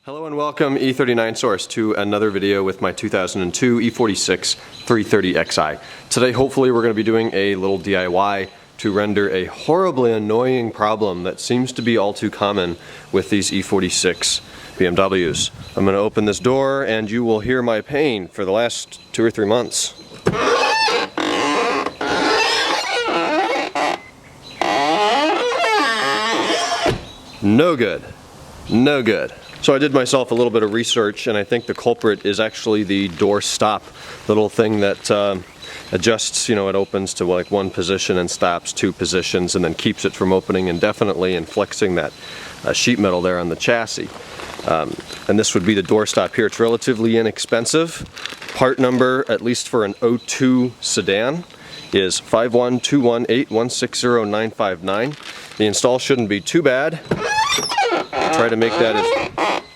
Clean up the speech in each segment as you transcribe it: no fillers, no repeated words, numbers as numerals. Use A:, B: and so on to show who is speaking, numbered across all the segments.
A: Hello and welcome E39 Source to another video with my 2002 E46 330xi. Today hopefully we're going to be doing a little DIY to render a horribly annoying problem that seems to be all too common with these E46 BMWs. I'm going to open this door and you will hear my pain for the last 2 or 3 months. No good. No good. So I did myself a little bit of research and I think the culprit is actually the door stop, little thing that adjusts, it opens to like one position and stops 2 positions and then keeps it from opening indefinitely and flexing that sheet metal there on the chassis. And this would be the door stop here. It's relatively inexpensive. Part number, at least for an 02 sedan, is 51218160959. The install shouldn't be too bad. Try to make that as...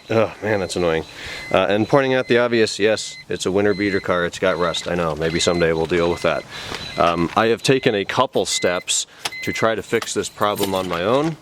A: Oh man, that's annoying. And pointing out the obvious, yes, it's a winter beater car, it's got rust, I know, maybe someday we'll deal with that. I have taken a couple steps to try to fix this problem on my own.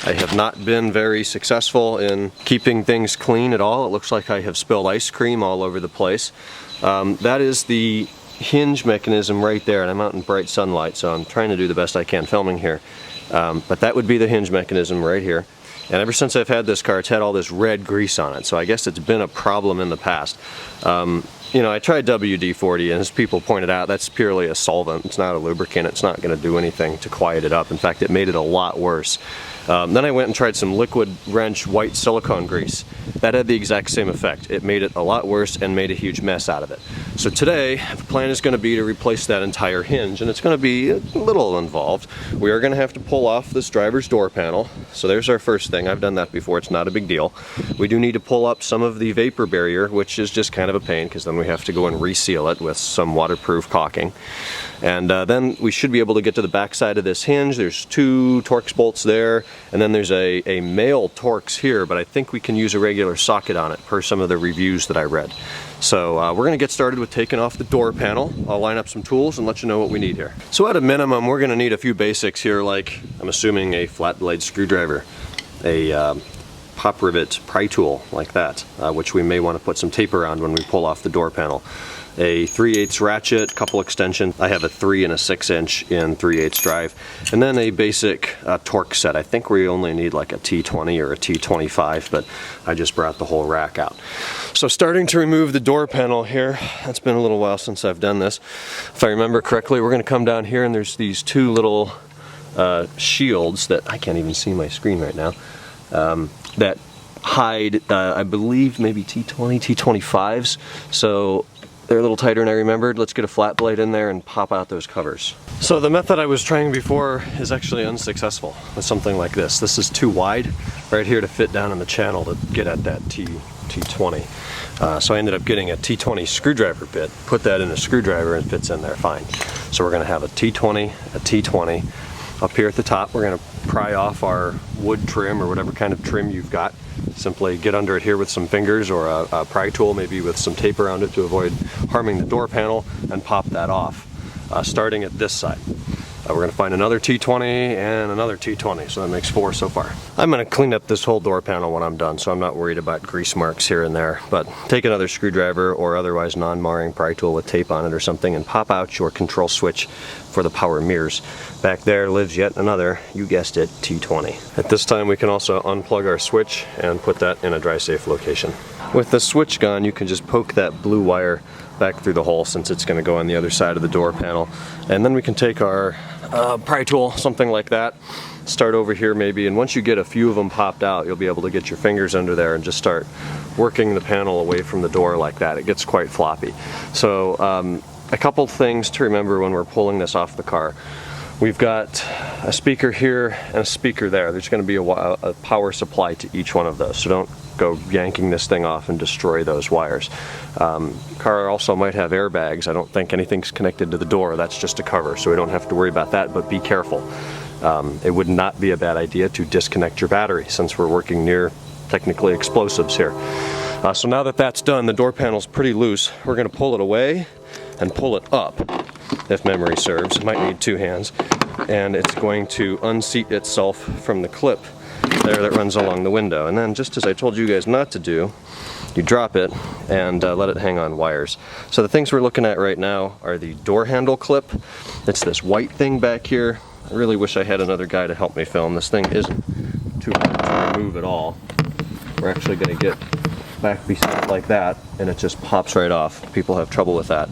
A: I have not been very successful in keeping things clean at all. It looks like I have spilled ice cream all over the place. That is the hinge mechanism right there, and I'm out in bright sunlight, so I'm trying to do the best I can filming here. But that would be the hinge mechanism right here. And ever since I've had this car, it's had all this red grease on it, so I guess it's been a problem in the past. I tried WD-40, and as people pointed out, that's purely a solvent. It's not a lubricant. It's not going to do anything to quiet it up. In fact, it made it a lot worse. Then I went and tried some liquid wrench white silicone grease. That had the exact same effect. It made it a lot worse and made a huge mess out of it. So today, the plan is going to be to replace that entire hinge, and it's going to be a little involved. We are going to have to pull off this driver's door panel. So there's our first thing. I've done that before. It's not a big deal. We do need to pull up some of the vapor barrier, which is just kind of a pain because then we have to go and reseal it with some waterproof caulking. And then we should be able to get to the back side of this hinge. There's 2 Torx bolts there, and then there's a male Torx here, but I think we can use a regular socket on it per some of the reviews that I read. So we're going to get started with taking off the door panel. I'll line up some tools and let you know what we need here. So at a minimum, we're going to need a few basics here, like I'm assuming a flat blade screwdriver, a pop rivet pry tool like that, which we may want to put some tape around when we pull off the door panel. A 3/8 ratchet, couple extensions. I have a 3 and a 6 inch in 3/8 drive, and then a basic Torx set. I think we only need like a T20 or a T25, but I just brought the whole rack out. So starting to remove the door panel here. It's been a little while since I've done this. If I remember correctly, we're going to come down here and there's these 2 little shields that I can't even see my screen right now, that hide, I believe, maybe T20, T25s. So they're a little tighter than I remembered. Let's get a flat blade in there and pop out those covers. So the method I was trying before is actually unsuccessful with something like this. This is too wide right here to fit down in the channel to get at that T20. So I ended up getting a T20 screwdriver bit, put that in a screwdriver and it fits in there fine. So we're going to have a T20, a T20. Up here at the top, we're going to pry off our wood trim or whatever kind of trim you've got. Simply get under it here with some fingers or a pry tool, maybe with some tape around it to avoid harming the door panel, and pop that off, starting at this side. We're going to find another T20 and another T20, so that makes 4 so far. I'm going to clean up this whole door panel when I'm done, so I'm not worried about grease marks here and there. But take another screwdriver or otherwise non-marring pry tool with tape on it or something and pop out your control switch for the power mirrors. Back there lives yet another, you guessed it, T20. At this time we can also unplug our switch and put that in a dry safe location. With the switch gone, you can just poke that blue wire back through the hole since it's going to go on the other side of the door panel. And then we can take our pry tool, something like that, start over here maybe, and once you get a few of them popped out, you'll be able to get your fingers under there and just start working the panel away from the door like that. It gets quite floppy. So a couple things to remember when we're pulling this off the car. We've got a speaker here and a speaker there. There's going to be a power supply to each one of those, so don't go yanking this thing off and destroy those wires. Car also might have airbags. I don't think anything's connected to the door. That's just a cover, so we don't have to worry about that, but be careful. It would not be a bad idea to disconnect your battery since we're working near technically explosives here. So now that that's done, the door panel's pretty loose. We're going to pull it away and pull it up, if memory serves. It might need 2 hands. And it's going to unseat itself from the clip there that runs along the window. And then, just as I told you guys not to do, you drop it and let it hang on wires. So the things we're looking at right now are the door handle clip. It's this white thing back here. I really wish I had another guy to help me film. This thing isn't too hard to remove at all. We're actually going to get back beside it like that, and it just pops right off. People have trouble with that.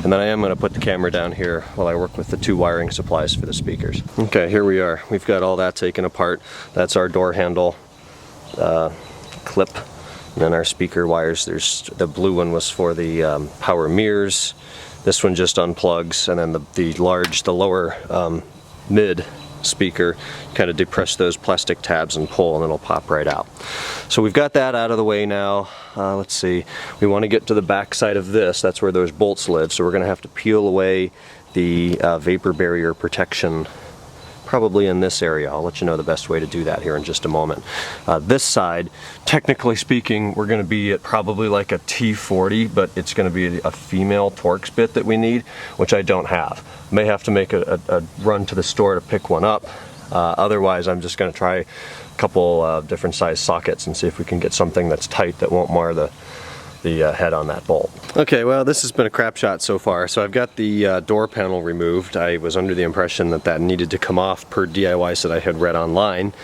A: And then I am going to put the camera down here while I work with the 2 wiring supplies for the speakers. Okay, here we are. We've got all that taken apart. That's our door handle clip. And then our speaker wires, there's the blue one was for the power mirrors. This one just unplugs, and then the lower mid speaker, kind of depress those plastic tabs and pull, and it'll pop right out. So we've got that out of the way now. Let's see, we want to get to the back side of this. That's where those bolts live, so we're going to have to peel away the vapor barrier protection, probably in this area. I'll let you know the best way to do that here in just a moment. This side, technically speaking, we're going to be at probably like a T40, but it's going to be a female Torx bit that we need, which I don't have. May have to make a run to the store to pick one up. Otherwise, I'm just going to try a couple different size sockets and see if we can get something that's tight that won't mar the head on that bolt. Okay, well, this has been a crap shot so far. So I've got the door panel removed. I was under the impression that that needed to come off per DIYs that I had read online.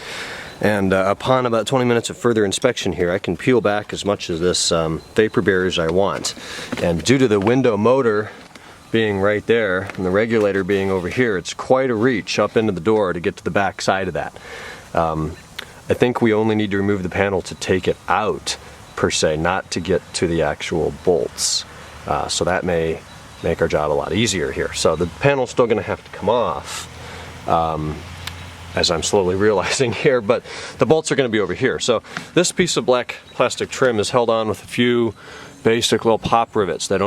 A: And upon about 20 minutes of further inspection here, I can peel back as much of this vapor barrier as I want. And due to the window motor being right there and the regulator being over here, it's quite a reach up into the door to get to the back side of that. I think we only need to remove the panel to take it out, per se, not to get to the actual bolts. So that may make our job a lot easier here. So the panel's still going to have to come off, as I'm slowly realizing here, but the bolts are going to be over here. So this piece of black plastic trim is held on with a few basic little pop rivets that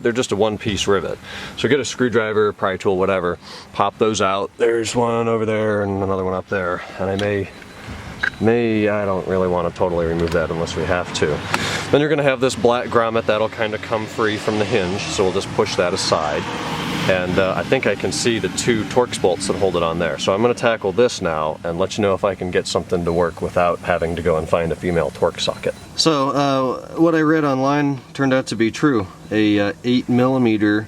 A: they're just a one-piece rivet. So get a screwdriver, pry tool, whatever, pop those out. There's one over there and another one up there, and I don't really want to totally remove that unless we have to. Then you're going to have this black grommet that'll kind of come free from the hinge, so we'll just push that aside. And I think I can see the 2 Torx bolts that hold it on there. So I'm going to tackle this now and let you know if I can get something to work without having to go and find a female Torx socket. So what I read online turned out to be true. A 8mm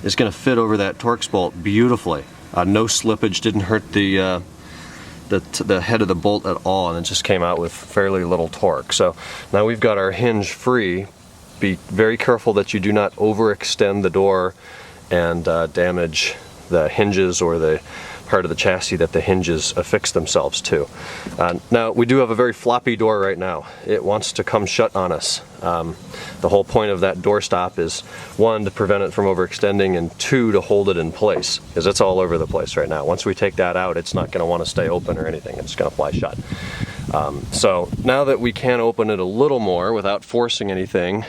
A: is going to fit over that Torx bolt beautifully. No slippage, didn't hurt the head of the bolt at all, and it just came out with fairly little torque. So now we've got our hinge free. Be very careful that you do not overextend the door and damage the hinges or the part of the chassis that the hinges affix themselves to. Now we do have a very floppy door right now. It wants to come shut on us. The whole point of that door stop is 1, to prevent it from overextending, and 2, to hold it in place, because it's all over the place right now. Once we take that out, it's not going to want to stay open or anything. It's going to fly shut. So now that we can open it a little more without forcing anything,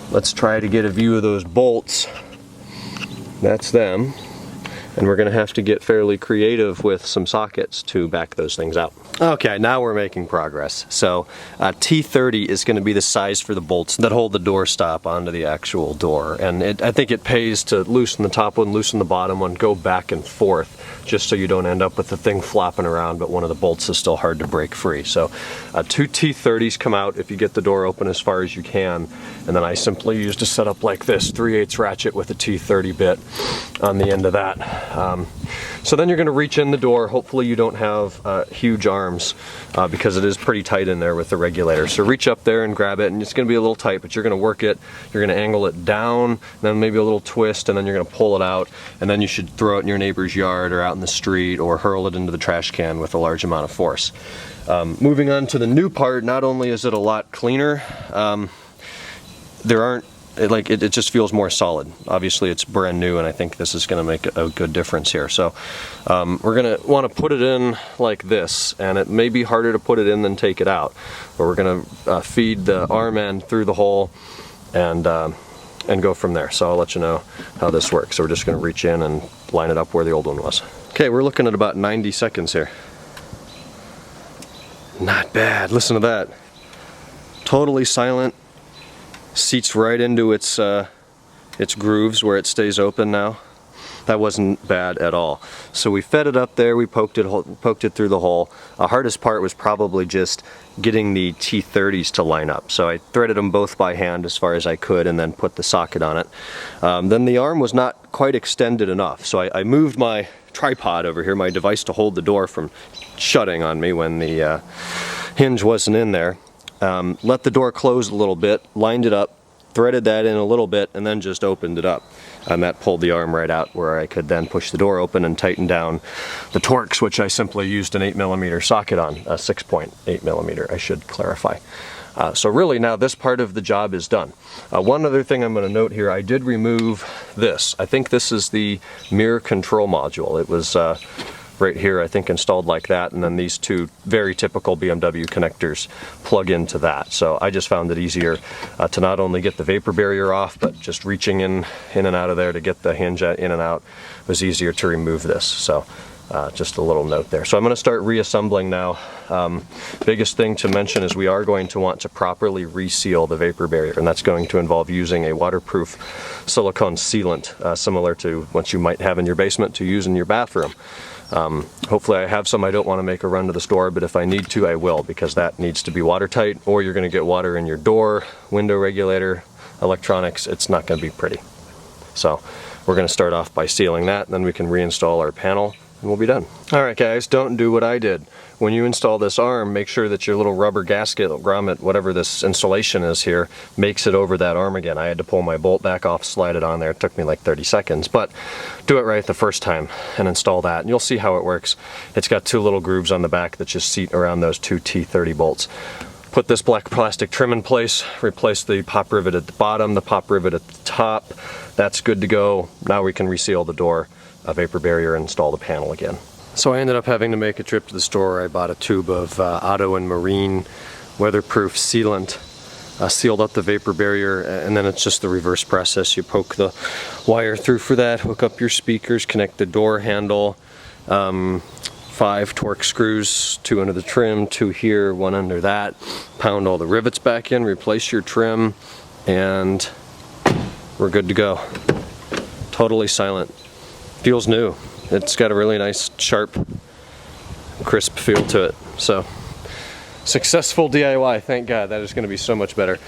A: let's try to get a view of those bolts. That's them. And we're going to have to get fairly creative with some sockets to back those things out. Okay, now we're making progress. So T30 is going to be the size for the bolts that hold the door stop onto the actual door. And I think it pays to loosen the top one, loosen the bottom one, go back and forth, just so you don't end up with the thing flopping around, but one of the bolts is still hard to break free. So 2 T30s come out if you get the door open as far as you can. And then I simply used a setup like this, 3/8 ratchet with a T30 bit on the end of that. So then you're going to reach in the door. Hopefully you don't have huge arms because it is pretty tight in there with the regulator. So reach up there and grab it, and it's going to be a little tight, but you're going to work it. You're going to angle it down, then maybe a little twist, and then you're going to pull it out, and then you should throw it in your neighbor's yard or out in the street or hurl it into the trash can with a large amount of force. Moving on to the new part, not only is it a lot cleaner, it just feels more solid. Obviously it's brand new, and I think this is going to make a good difference here. So we're going to want to put it in like this, and it may be harder to put it in than take it out. But we're going to feed the arm end through the hole and go from there. So I'll let you know how this works. So we're just going to reach in and line it up where the old one was. Okay, we're looking at about 90 seconds here. Not bad. Listen to that. Totally silent. Seats right into its grooves where it stays open now. that wasn't bad at all. So we fed it up there, we poked it through the hole. The hardest part was probably just getting the T30s to line up. So I threaded them both by hand as far as I could and then put the socket on it. Then the arm was not quite extended enough, so I moved my tripod over here, my device to hold the door from shutting on me when the hinge wasn't in there. Let the door close a little bit, lined it up, threaded that in a little bit, and then just opened it up. And that pulled the arm right out where I could then push the door open and tighten down the Torx, which I simply used an 8mm socket on, a 6.8mm, I should clarify. So really now this part of the job is done. One other thing I'm going to note here, I did remove this. I think this is the mirror control module. It was right here, I think, installed like that, and then these two very typical BMW connectors plug into that. So I just found it easier to not only get the vapor barrier off, but just reaching in and out of there to get the hinge in and out was easier to remove this. So just a little note there. So I'm going to start reassembling now. Biggest thing to mention is we are going to want to properly reseal the vapor barrier, and that's going to involve using a waterproof silicone sealant, similar to what you might have in your basement to use in your bathroom. Hopefully I have some. I don't want to make a run to the store, but if I need to, I will, because that needs to be watertight, or you're going to get water in your door, window regulator, electronics. It's not going to be pretty. So we're going to start off by sealing that, and then we can reinstall our panel and we'll be done. Alright guys, don't do what I did. When you install this arm, make sure that your little rubber gasket, grommet, whatever this insulation is here, makes it over that arm again. I had to pull my bolt back off, slide it on there. It took me like 30 seconds, but do it right the first time and install that, and you'll see how it works. It's got two little grooves on the back that just seat around those two T30 bolts. Put this black plastic trim in place, replace the pop rivet at the bottom, the pop rivet at the top. That's good to go. Now we can reseal the door, vapor barrier, and install the panel again. So I ended up having to make a trip to the store. I bought a tube of auto and marine weatherproof sealant, sealed up the vapor barrier, and then it's just the reverse process. You poke the wire through for that, hook up your speakers, connect the door handle, 5 Torx screws, 2 under the trim, 2 here, 1 under that, pound all the rivets back in, replace your trim, and we're good to go. Totally silent. Feels new. It's got a really nice, sharp, crisp feel to it. So, successful DIY, thank God. That is going to be so much better.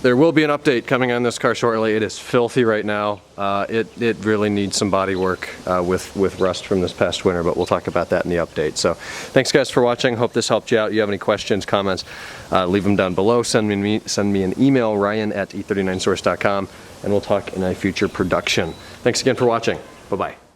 A: There will be an update coming on this car shortly. It is filthy right now. It really needs some body work with rust from this past winter, but we'll talk about that in the update. So, thanks guys for watching. Hope this helped you out. If you have any questions, comments, leave them down below. Send me an email, ryan@e39source.com, and we'll talk in a future production. Thanks again for watching. Bye-bye.